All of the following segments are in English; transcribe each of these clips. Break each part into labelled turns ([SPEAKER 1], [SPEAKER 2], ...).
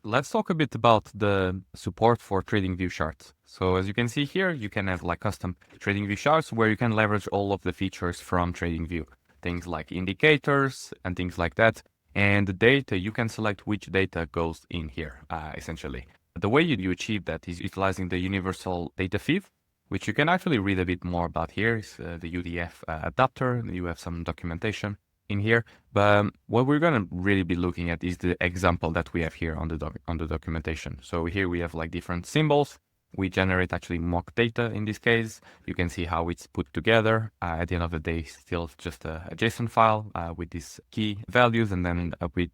[SPEAKER 1] let's talk a bit about the support for TradingView Charts. So as you can see here, you can have like custom TradingView Charts where you can leverage all of the features from TradingView, things like indicators and things like that. And the data, you can select which data goes in here, essentially. The way you achieve that is utilizing the universal data feed, which you can actually read a bit more about here. Is the UDF adapter. You have some documentation in here, but what we're going to really be looking at is the example that we have here on the documentation. So here we have like different symbols. We generate actually mock data in this case. You can see how it's put together. At the end of the day, still just a JSON file with these key values, and then with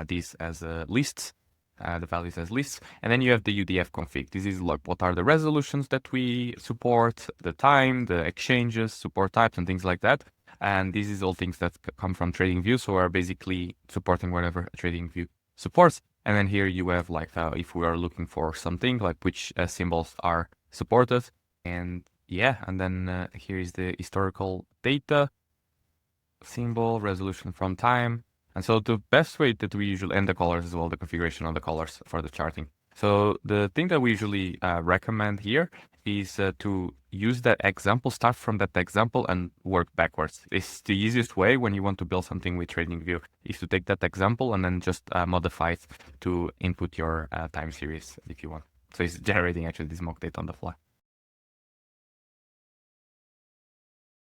[SPEAKER 1] these as lists. The values as lists, and then you have the UDF config. This is like what are the resolutions that we support, the time, the exchanges, support types, and things like that. And this is all things that come from TradingView, so we're basically supporting whatever TradingView supports. And then here you have like if we are looking for something, like which symbols are supported. And yeah, and then here is the historical data, symbol, resolution from time. And so the best way that we usually, and the colors as well, the configuration of the colors for the charting. So the thing that we usually recommend here is to use that example, start from that example and work backwards. It's the easiest way when you want to build something with TradingView is to take that example and then just modify it to input your time series if you want. So it's generating actually this mock data on the fly.